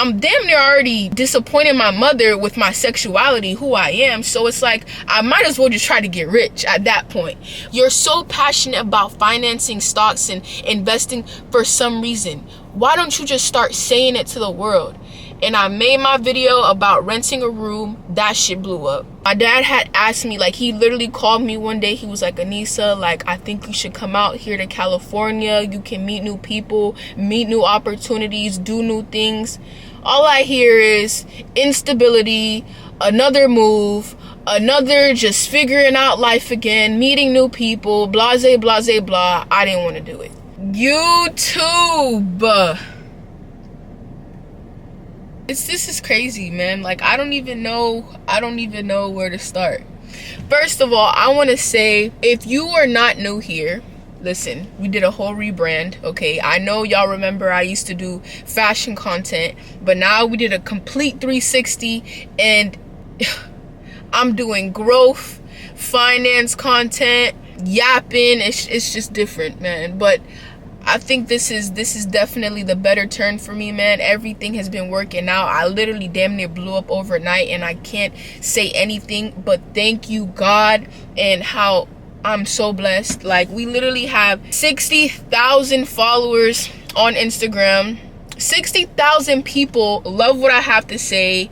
I'm damn near already disappointing my mother with my sexuality, who I am. So it's like, I might as well just try to get rich at that point. You're so passionate about financing stocks and investing for some reason. Why don't you just start saying it to the world? And I made my video about renting a room. That shit blew up. My dad had asked me, like, he literally called me one day. He was like, Anissa, like, I think you should come out here to California. You can meet new people, meet new opportunities, do new things. All I hear is instability, another move, another just figuring out life again, meeting new people, blase, blase, blah. I didn't want to do it. YouTube. This is crazy, man. Like, I don't even know where to start. First of all, I want to say, if you are not new here, listen, we did a whole rebrand, okay? I know y'all remember I used to do fashion content, but now we did a complete 360, and I'm doing growth, finance content, yapping. It's just different, man. But I think this is definitely the better turn for me, man. Everything has been working out. I literally damn near blew up overnight, and I can't say anything but thank you, God, and how I'm so blessed. Like, we literally have 60,000 followers on Instagram. 60,000 people love what I have to say,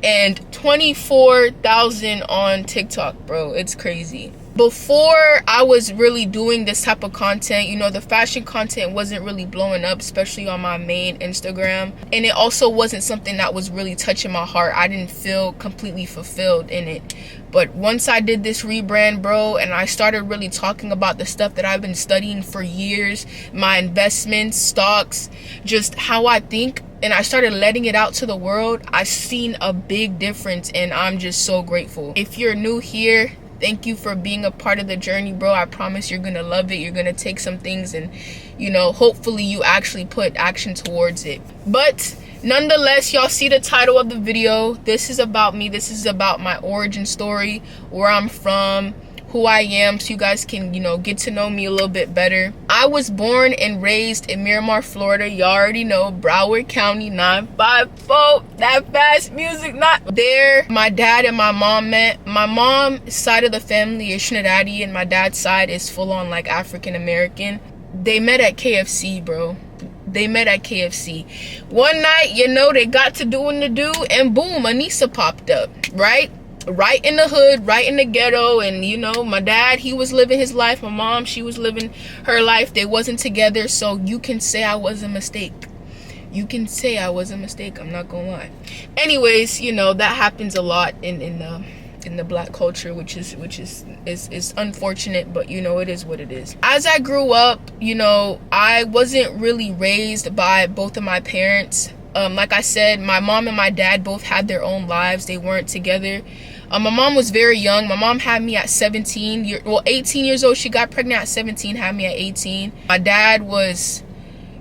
and 24,000 on TikTok, bro. It's crazy. Before I was really doing this type of content, you know, the fashion content wasn't really blowing up, especially on my main Instagram. And it also wasn't something that was really touching my heart. I didn't feel completely fulfilled in it. But once I did this rebrand, bro, and I started really talking about the stuff that I've been studying for years, my investments, stocks, just how I think, and I started letting it out to the world, I've seen a big difference, and I'm just so grateful. If you're new here, thank you for being a part of the journey, bro. I promise you're gonna love it. You're gonna take some things and, you know, hopefully you actually put action towards it. But nonetheless, y'all see the title of the video. This is about me. This is about my origin story, where I'm from, who I am, so you guys can, you know, get to know me a little bit better. I was born and raised in Miramar, Florida. You already know, Broward County, 954. That fast music, not there. My dad and my mom met. My mom's side of the family is Trinidadian, and my dad's side is full on like African American. They met at KFC, bro. They met at KFC. One night, you know, they got to doing the do, and boom, Anissa popped up, right in the hood, right in the ghetto. And you know, my dad, he was living his life. My mom, she was living her life. They wasn't together, so you can say I was a mistake. You can say I was a mistake. I'm not gonna lie. Anyways, you know, that happens a lot in the black culture, which is unfortunate, but you know, it is what it is. As I grew up, you know, I wasn't really raised by both of my parents. Like I said, my mom and my dad both had their own lives. They weren't together. My mom was very young. My mom had me at 18 years old. She got pregnant at 17, had me at 18. My dad was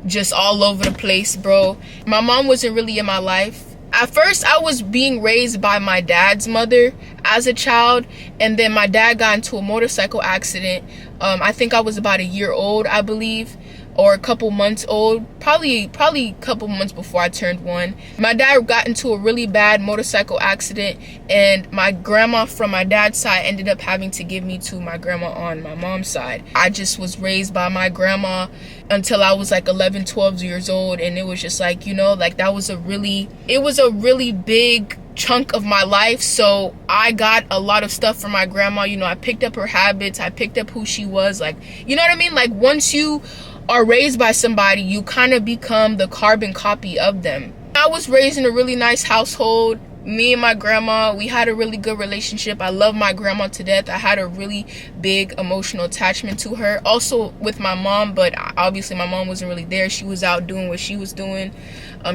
just all over the place, bro. My mom wasn't really in my life. At first, I was being raised by my dad's mother as a child, and then my dad got into a motorcycle accident. I think I was about a year old, I believe, or a couple months old, probably a couple months before I turned 1. My dad got into a really bad motorcycle accident, and my grandma from my dad's side ended up having to give me to my grandma on my mom's side. I just was raised by my grandma until I was like 11, 12 years old, and it was just like, you know, like it was a really big chunk of my life. So I got a lot of stuff from my grandma. You know, I picked up her habits, I picked up who she was, like, you know what I mean? Like, once you are raised by somebody, you kind of become the carbon copy of them. I was raised in a really nice household. Me and my grandma, we had a really good relationship. I love my grandma to death. I had a really big emotional attachment to her. Also with my mom, but obviously my mom wasn't really there. She was out doing what she was doing.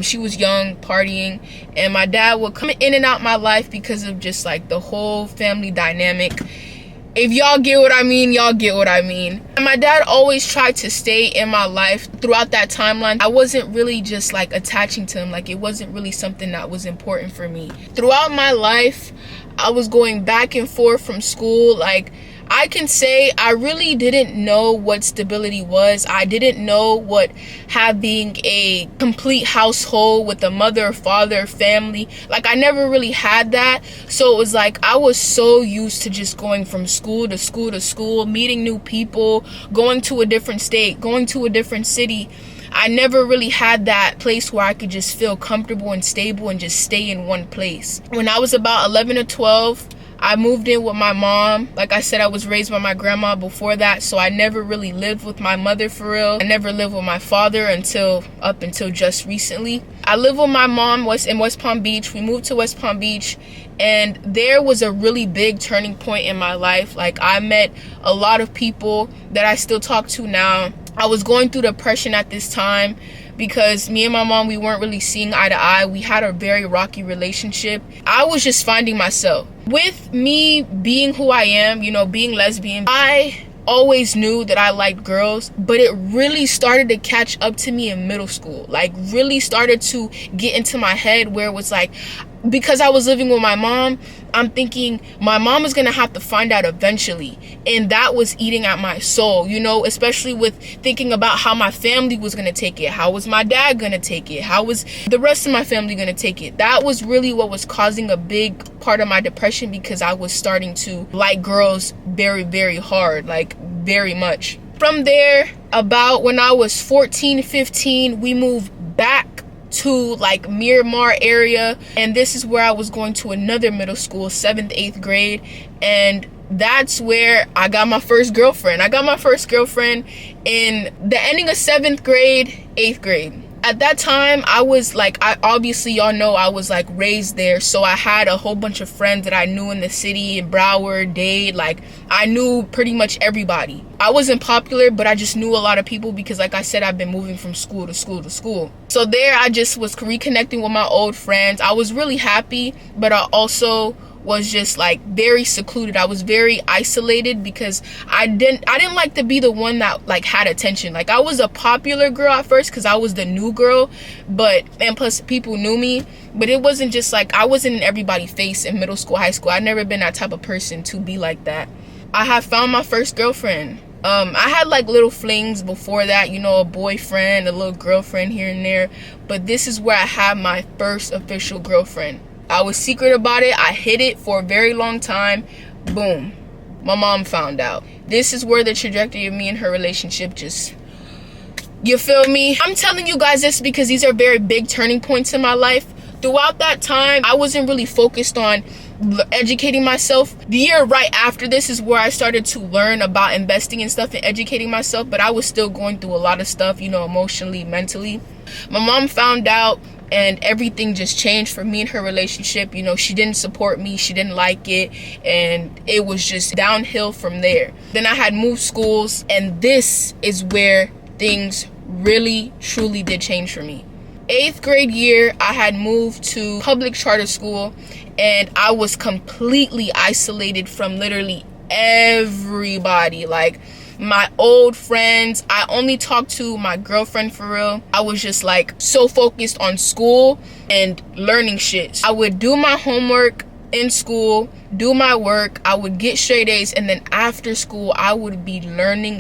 She was young, partying, and my dad would come in and out my life because of just like the whole family dynamic. If y'all get what I mean, y'all get what I mean. And my dad always tried to stay in my life throughout that timeline. I wasn't really just like attaching to him. Like, it wasn't really something that was important for me. Throughout my life, I was going back and forth from school. Like, I can say I really didn't know what stability was. I didn't know what having a complete household with a mother, father, family, like I never really had that. So it was like I was so used to just going from school to school to school, meeting new people, going to a different state, going to a different city. I never really had that place where I could just feel comfortable and stable and just stay in one place. When I was about 11 or 12, I moved in with my mom. Like I said, I was raised by my grandma before that, so I never really lived with my mother for real. I never lived with my father up until just recently. I lived with my mom in West Palm Beach. We moved to West Palm Beach, and there was a really big turning point in my life. Like I met a lot of people that I still talk to now. I was going through depression at this time because me and my mom, we weren't really seeing eye to eye. We had a very rocky relationship. I was just finding myself. With me being who I am, being lesbian, I always knew that I liked girls, but it really started to catch up to me in middle school. Like really started to get into my head where it was like, because I was living with my mom, I'm thinking my mom is gonna have to find out eventually, and that was eating at my soul, especially with thinking about how my family was gonna take it. How was my dad gonna take it? How was the rest of my family gonna take it? That was really what was causing a big part of my depression, because I was starting to like girls very, very hard, like very much. From there, about when I was 14, 15, we moved back to like Miramar area, and this is where I was going to another middle school, 7th, 8th grade, and that's where I got my first girlfriend. I got my first girlfriend in the ending of 7th grade, 8th grade. At that time, I was like, obviously y'all know I was like raised there, so I had a whole bunch of friends that I knew in the city, in Broward, Dade. Like I knew pretty much everybody. I wasn't popular, but I just knew a lot of people because, like I said, I've been moving from school to school to school. So there I just was reconnecting with my old friends. I was really happy, but I also was just like very secluded. I was very isolated because I didn't like to be the one that like had attention. Like I was a popular girl at first because I was the new girl, and plus people knew me, but it wasn't just like I wasn't in everybody's face in middle school, high school. I'd never been that type of person to be like that. I have found my first girlfriend. I had like little flings before that, a boyfriend, a little girlfriend here and there, but this is where I had my first official girlfriend. I was secret about it. I hid it for a very long time. Boom. My mom found out. This is where the trajectory of me and her relationship just, you feel me? I'm telling you guys this because these are very big turning points in my life. Throughout that time, I wasn't really focused on educating myself. The year right after this is where I started to learn about investing and stuff and educating myself, but I was still going through a lot of stuff, emotionally, mentally. My mom found out, and everything just changed for me and her relationship. She didn't support me, she didn't like it, and it was just downhill from there. Then I had moved schools, and this is where things really truly did change for me. 8th grade year, I had moved to public charter school, and I was completely isolated from literally everybody. Like my old friends, I only talked to my girlfriend for real. I was just like so focused on school and learning shit. I would do my homework in school, do my work, I would get straight A's, and then after school I would be learning.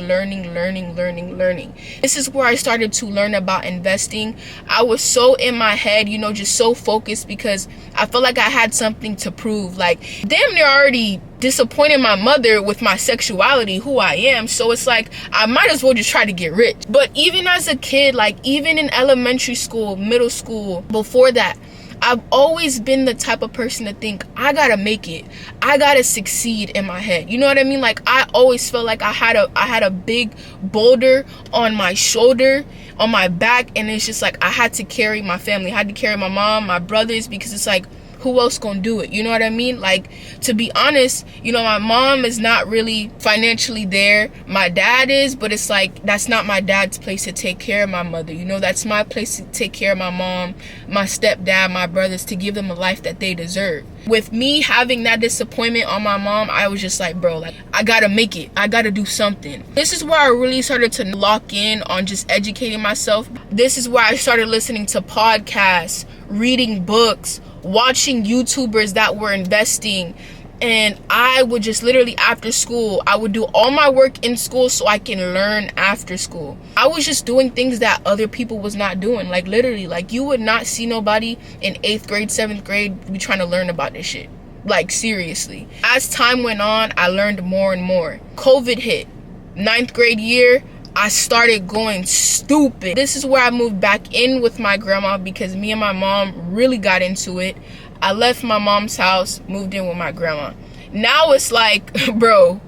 This is where I started to learn about investing. I was so in my head, just so focused because I felt like I had something to prove. Like damn near already disappointed my mother with my sexuality, who I am, so it's like I might as well just try to get rich. But even as a kid, like even in elementary school, middle school, before that, I've always been the type of person to think I gotta make it, I gotta succeed in my head. You know what I mean? Like I always felt like I had a big boulder on my shoulder, on my back, and it's just like I had to carry my family. I had to carry my mom, my brothers, because it's like, who else gonna do it? You know what I mean? Like, to be honest, my mom is not really financially there. My dad is, but it's like that's not my dad's place to take care of my mother. That's my place to take care of my mom, my stepdad, my brothers, to give them a life that they deserve. With me having that disappointment on my mom, I was just like, bro, like I gotta make it, I gotta do something. This is where I really started to lock in on just educating myself. This is where I started listening to podcasts, reading books, watching YouTubers that were investing, And I would just literally, after school, I would do all my work in school so I can learn after school. I was just doing things that other people was not doing. Like literally, like you would not see nobody in 8th grade, 7th grade be trying to learn about this shit. Like seriously. As time went on, I learned more and more. COVID hit. 9th grade year, I started going stupid. This is where I moved back in with my grandma because me and my mom really got into it. I left my mom's house, moved in with my grandma. Now it's like, bro,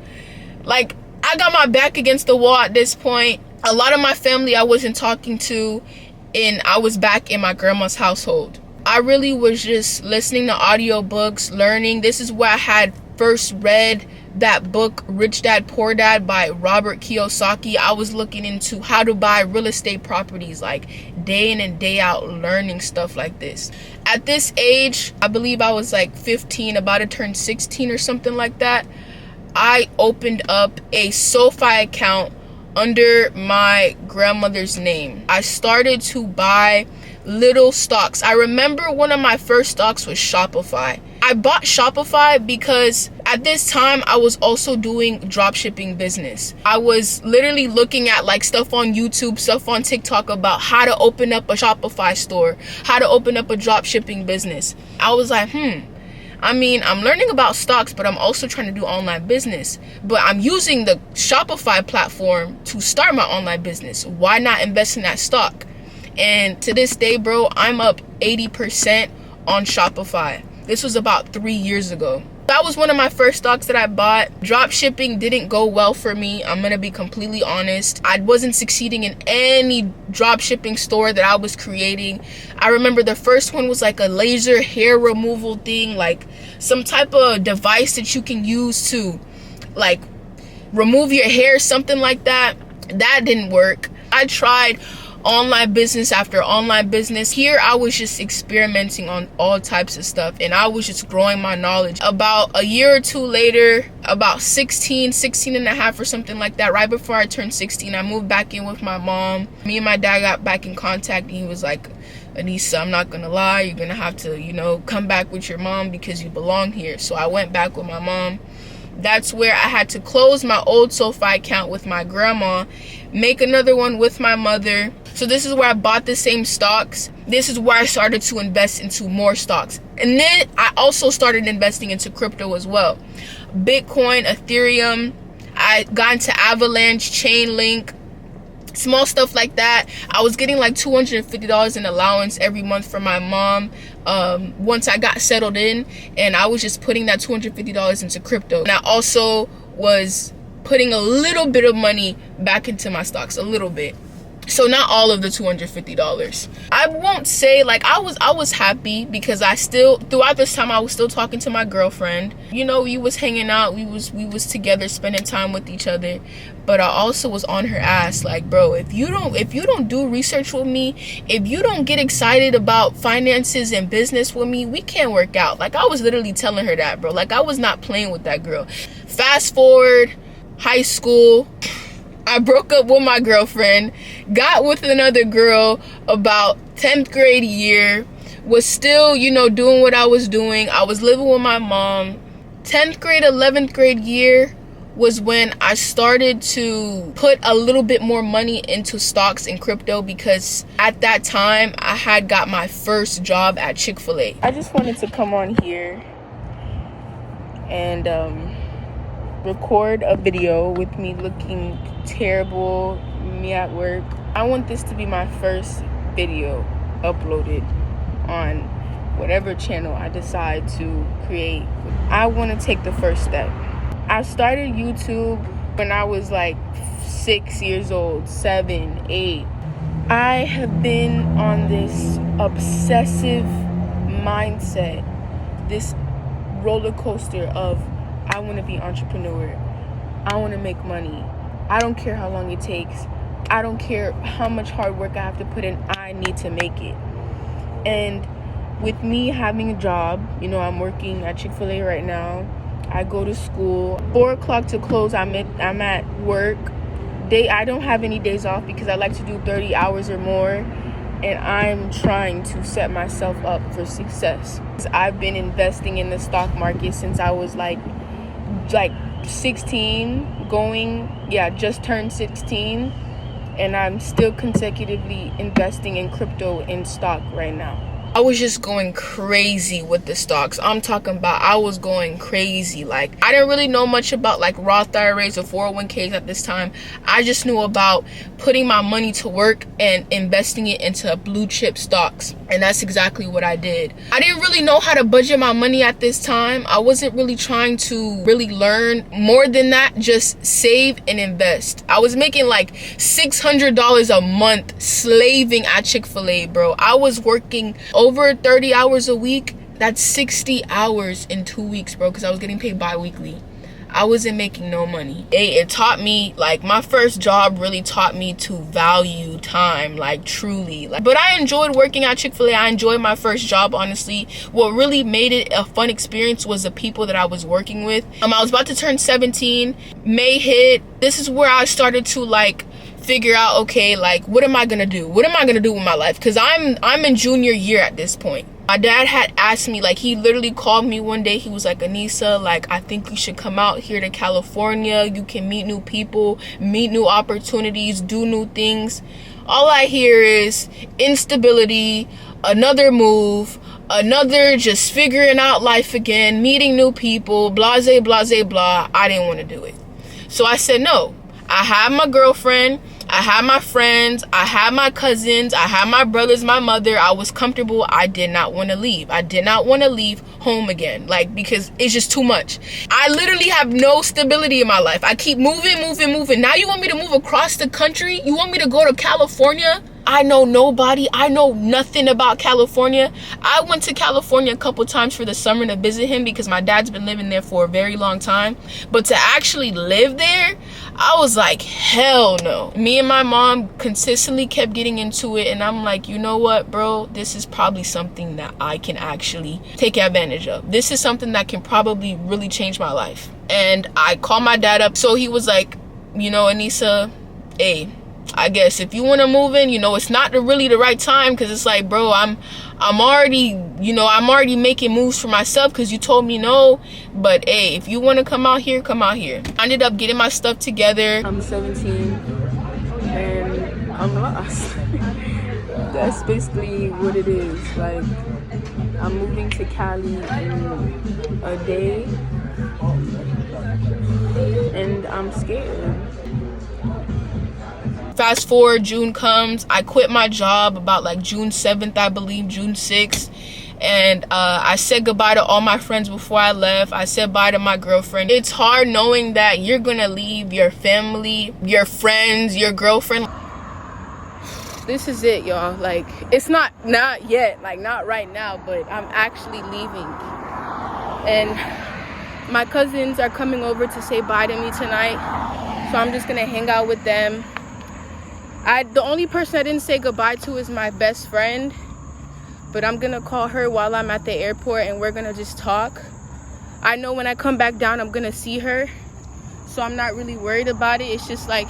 like I got my back against the wall at this point. A lot of my family I wasn't talking to, and I was back in my grandma's household. I really was just listening to audiobooks, learning. This is where I had first read that book, Rich Dad Poor Dad by Robert Kiyosaki. I was looking into how to buy real estate properties, like day in and day out, learning stuff like this. At this age, I believe I was like 15, about to turn 16 or something like that. I opened up a SoFi account under my grandmother's name. I started to buy little stocks. I remember one of my first stocks was Shopify. I bought Shopify because at this time I was also doing drop shipping business. I was literally looking at like stuff on YouTube, stuff on TikTok about how to open up a Shopify store, how to open up a drop shipping business. I was like, I mean, I'm learning about stocks, but I'm also trying to do online business. But I'm using the Shopify platform to start my online business. Why not invest in that stock? And to this day, bro, I'm up 80% on Shopify. This was about 3 years ago. That was one of my first stocks that I bought. Drop shipping didn't go well for me. I'm gonna be completely honest. I wasn't succeeding in any drop shipping store that I was creating. I remember the first one was like a laser hair removal thing, like some type of device that you can use to like remove your hair, something like that. That didn't work. I tried online business after online business. Here I was just experimenting on all types of stuff, and I was just growing my knowledge. About a year or two later, about 16 and a half or something like that, right before I turned 16, I moved back in with my mom. Me and my dad got back in contact, and he was like, Anissa, I'm not gonna lie, you're gonna have to, come back with your mom because you belong here. So I went back with my mom. That's where I had to close my old SoFi account with my grandma, make another one with my mother. So this is where I bought the same stocks. This is where I started to invest into more stocks. And then I also started investing into crypto as well. Bitcoin, Ethereum. I got into Avalanche, Chainlink, small stuff like that. I was getting like $250 in allowance every month from my mom once I got settled in, and I was just putting that $250 into crypto. And I also was putting a little bit of money back into my stocks, a little bit. So not all of the $250. I won't say like I was happy because I still, throughout this time, I was still talking to my girlfriend. We was hanging out, we was together spending time with each other. But I also was on her ass like, bro, if you don't do research with me, if you don't get excited about finances and business with me, we can't work out. Like I was literally telling her that, bro. Like I was not playing with that girl. Fast forward, high school, I broke up with my girlfriend, got with another girl about 10th grade year, was still, doing what I was doing. I was living with my mom. 10th grade, 11th grade year was when I started to put a little bit more money into stocks and crypto because at that time I had got my first job at Chick-fil-A. I just wanted to come on here and record a video with me looking terrible, me at work. I want this to be my first video uploaded on whatever channel I decide to create. I want to take the first step. I started YouTube when I was like 6 years old, 7, 8. I have been on this obsessive mindset, this roller coaster of I want to be an entrepreneur. I want to make money. I don't care how long it takes. I don't care how much hard work I have to put in. I need to make it. And with me having a job, I'm working at Chick-fil-A right now. I go to school. 4 o'clock to close, I'm at work. I don't have any days off because I like to do 30 hours or more. and I'm trying to set myself up for success. I've been investing in the stock market since I was like 16, just turned 16, and I'm still consecutively investing in crypto in stock right now. I was just going crazy with the stocks. I'm talking about I was going crazy. Like, I didn't really know much about like Roth IRAs or 401ks at this time. I just knew about putting my money to work and investing it into blue chip stocks. And that's exactly what I did. I didn't really know how to budget my money at this time. I wasn't really trying to really learn more than that, just save and invest. I was making like $600 a month slaving at Chick-fil-A, bro. I was working over 30 hours a week. That's 60 hours in 2 weeks, bro, because I was getting paid bi-weekly. I wasn't making no money. It taught me, like, my first job really taught me to value time, like, truly. But I enjoyed working at Chick-fil-A. I enjoyed my first job, honestly. What really made it a fun experience was the people that I was working with. I was about to turn 17. May hit. This is where I started to, like, figure out, okay, like, what am I gonna do? What am I gonna do with my life? Because I'm in junior year at this point. My dad had asked me, like, he literally called me one day. He was like, Anissa, like, I think you should come out here to California. You can meet new people, meet new opportunities, do new things. All I hear is instability, another move, another just figuring out life again, meeting new people, blase, blase, blah. I didn't want to do it. So I said no. I have my girlfriend, I have my friends, I have my cousins, I have my brothers, my mother. I was comfortable. I did not want to leave. I did not want to leave home again, like, because it's just too much. I literally have no stability in my life. I keep moving. Now you want me to move across the country? You want me to go to California? I know nobody. I know nothing about California. I went to California a couple times for the summer to visit him because my dad's been living there for a very long time. But to actually live there, I was like, hell no. Me and my mom consistently kept getting into it, and I'm like, you know what, bro? This is probably something that I can actually take advantage of. This is something that can probably really change my life. And I called my dad up. So he was like, you know, Anissa, hey, I guess if you want to move in, you know, it's not really the right time, because it's like, bro, I'm already making moves for myself because you told me no. But hey, if you want to come out here, come out here. I ended up getting my stuff together. I'm 17 and I'm lost. That's basically what it is. Like, I'm moving to Cali in a day and I'm scared. Fast forward, June comes. I quit my job about like June 7th, I believe, June 6th. And I said goodbye to all my friends before I left. I said bye to my girlfriend. It's hard knowing that you're gonna leave your family, your friends, your girlfriend. This is it, y'all. Like, it's not yet, like not right now, but I'm actually leaving. And my cousins are coming over to say bye to me tonight. So I'm just gonna hang out with them. The only person I didn't say goodbye to is my best friend, but I'm gonna call her while I'm at the airport and we're gonna just talk. I know when I come back down I'm gonna see her, so I'm not really worried about it. It's just like,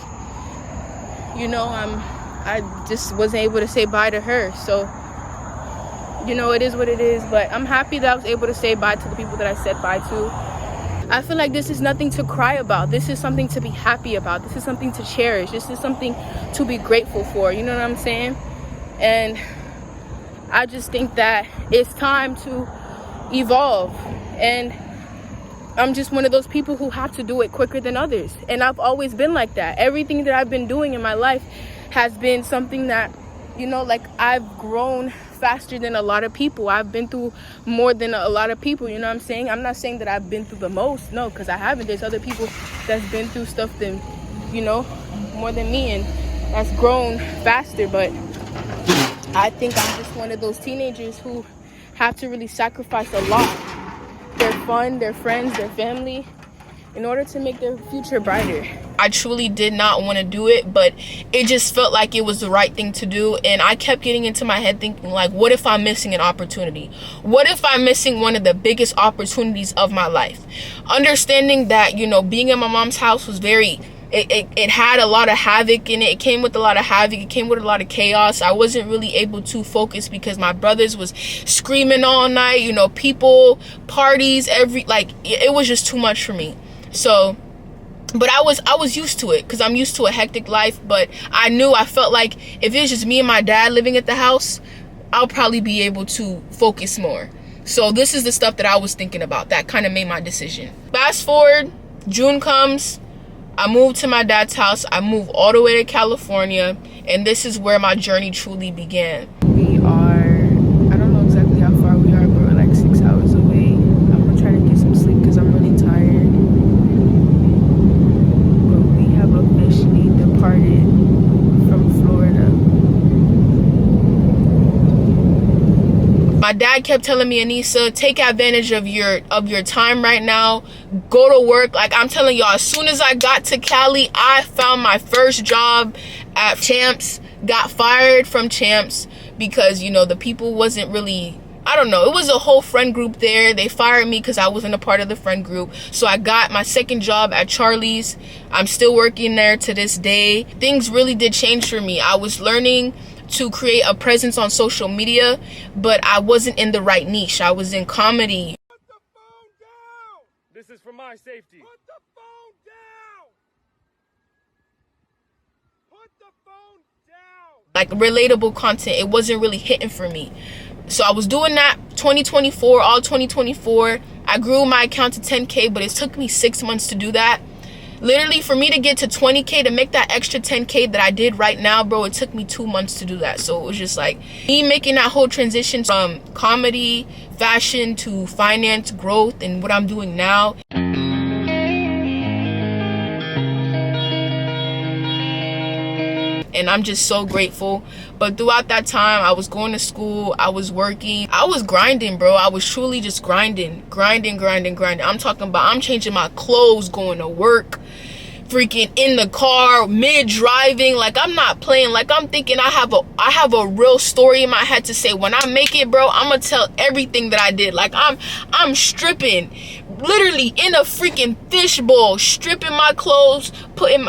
you know, I just wasn't able to say bye to her, so you know, it is what it is. But I'm happy that I was able to say bye to the people that I said bye to. I feel like this is nothing to cry about. This is something to be happy about. This is something to cherish. This is something to be grateful for. You know what I'm saying? And I just think that it's time to evolve. And I'm just one of those people who have to do it quicker than others. And I've always been like that. Everything that I've been doing in my life has been something that, you know, like, I've grown faster than a lot of people. I've been through more than a lot of people, you know what I'm saying? I'm not saying that I've been through the most, no, because I haven't. There's other people that's been through stuff than, you know, more than me, and that's grown faster. But I think I'm just one of those teenagers who have to really sacrifice a lot. Their fun, their friends, their family, in order to make their future brighter. I truly did not want to do it, but it just felt like it was the right thing to do. And I kept getting into my head thinking, like, what if I'm missing an opportunity? What if I'm missing one of the biggest opportunities of my life? Understanding that, you know, being in my mom's house was very it had a lot of havoc in it. It came with a lot of havoc. It came with a lot of chaos. I wasn't really able to focus because my brothers was screaming all night, you know, people, parties, it was just too much for me. So, but I was used to it because I'm used to a hectic life. But I felt like if it was just me and my dad living at the house, I'll probably be able to focus more. So this is the stuff that I was thinking about that kind of made my decision. Fast forward, June comes, I moved to my dad's house. I moved all the way to California, and this is where my journey truly began. We are, I don't know exactly how far we are, but we're like 6 hours away. I'm gonna try to get some sleep because I'm really tired. But we have officially departed from Florida. My dad kept telling me, Anissa, take advantage of your time right now. Go to work. Like, I'm telling y'all, as soon as I got to Cali, I found my first job at Champs. Got fired from Champs because, you know, the people wasn't really, I don't know. It was a whole friend group there. They fired me because I wasn't a part of the friend group. So I got my second job at Charlie's. I'm still working there to this day. Things really did change for me. I was learning to create a presence on social media, but I wasn't in the right niche. I was in comedy. Put the phone down! This is for my safety. Put the phone down! Put the phone down! Like relatable content, it wasn't really hitting for me. So I was doing that 2024, all 2024. I grew my account to 10K, but it took me 6 months to do that. Literally, for me to get to 20K, to make that extra 10K that I did right now, bro, it took me 2 months to do that. So it was just like me making that whole transition from comedy, fashion to finance, growth, and what I'm doing now. And I'm just so grateful. But throughout that time, I was going to school, I was working, I was grinding, bro. I was truly just grinding. I'm talking about, I'm changing my clothes, going to work, freaking in the car, mid driving. Like, I'm not playing. Like, I'm thinking I have a real story in my head to say, when I make it, bro, I'm gonna tell everything that I did. Like, I'm stripping, literally in a freaking fishbowl, stripping my clothes,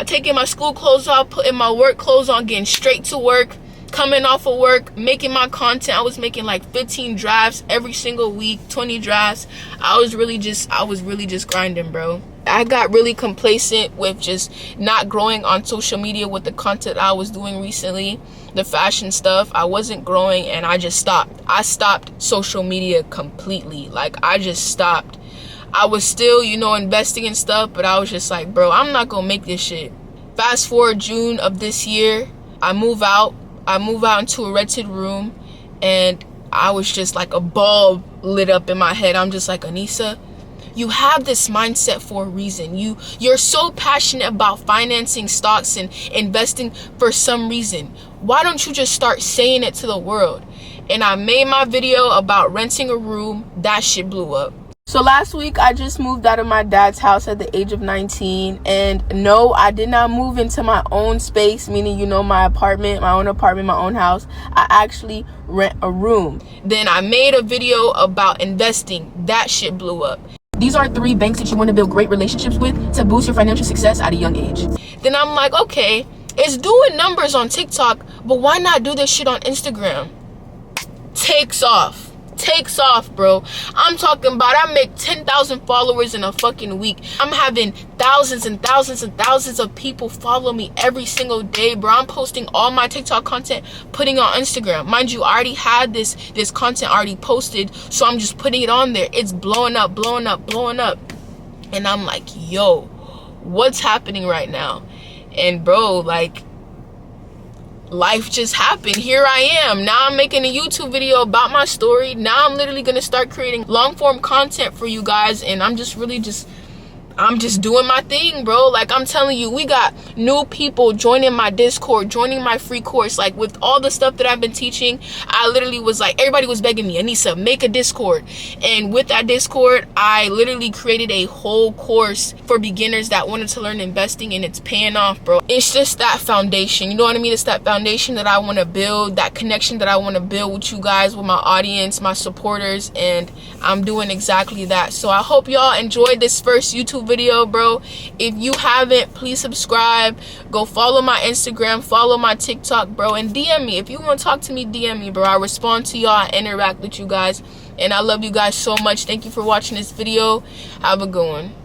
taking my school clothes off, putting my work clothes on, getting straight to work, coming off of work, making my content. I was making like 15 drafts every single week, 20 drafts. I was really just grinding, bro. I got really complacent with just not growing on social media with the content I was doing recently, the fashion stuff. I wasn't growing, and I just stopped. I stopped social media completely. Like, I just stopped. I was still, you know, investing in stuff, but I was just like, bro, I'm not gonna make this shit. Fast forward June of this year, I move out into a rented room, and I was just like a bulb lit up in my head. I'm just like, Anissa, you have this mindset for a reason. You're so passionate about financing stocks and investing for some reason. Why don't you just start saying it to the world? And I made my video about renting a room. That shit blew up. So last week, I just moved out of my dad's house at the age of 19. And no, I did not move into my own space, meaning, you know, my own apartment, my own house. I actually rent a room. Then I made a video about investing. That shit blew up. These are 3 banks that you want to build great relationships with to boost your financial success at a young age. Then I'm like, okay, it's doing numbers on TikTok, but why not do this shit on Instagram? Takes off, bro. I'm talking about, I make 10,000 followers in a fucking week. I'm having thousands and thousands and thousands of people follow me every single day, bro. I'm posting all my TikTok content, putting it on Instagram. Mind you, I already had this content already posted, so I'm just putting it on there. It's blowing up. And I'm like, yo, what's happening right now? And bro, like, life just happened. Here I am. Now I'm making a YouTube video about my story. Now I'm literally going to start creating long form content for you guys. And I'm just really I'm just doing my thing, bro. Like, I'm telling you, we got new people joining my Discord, joining my free course. Like, with all the stuff that I've been teaching, I literally was like, everybody was begging me, Anissa, make a Discord. And with that Discord, I literally created a whole course for beginners that wanted to learn investing, and it's paying off, bro. It's just that foundation, you know what I mean? It's that foundation that I want to build, that connection that I want to build with you guys, with my audience, my supporters, and I'm doing exactly that. So I hope y'all enjoyed this first YouTube video. video, bro. If you haven't, please subscribe. Go follow my Instagram, follow my TikTok, bro, and DM me. If you want to talk to me, DM me, bro. I respond to y'all, I interact with you guys, and I love you guys so much. Thank you for watching this video. Have a good one.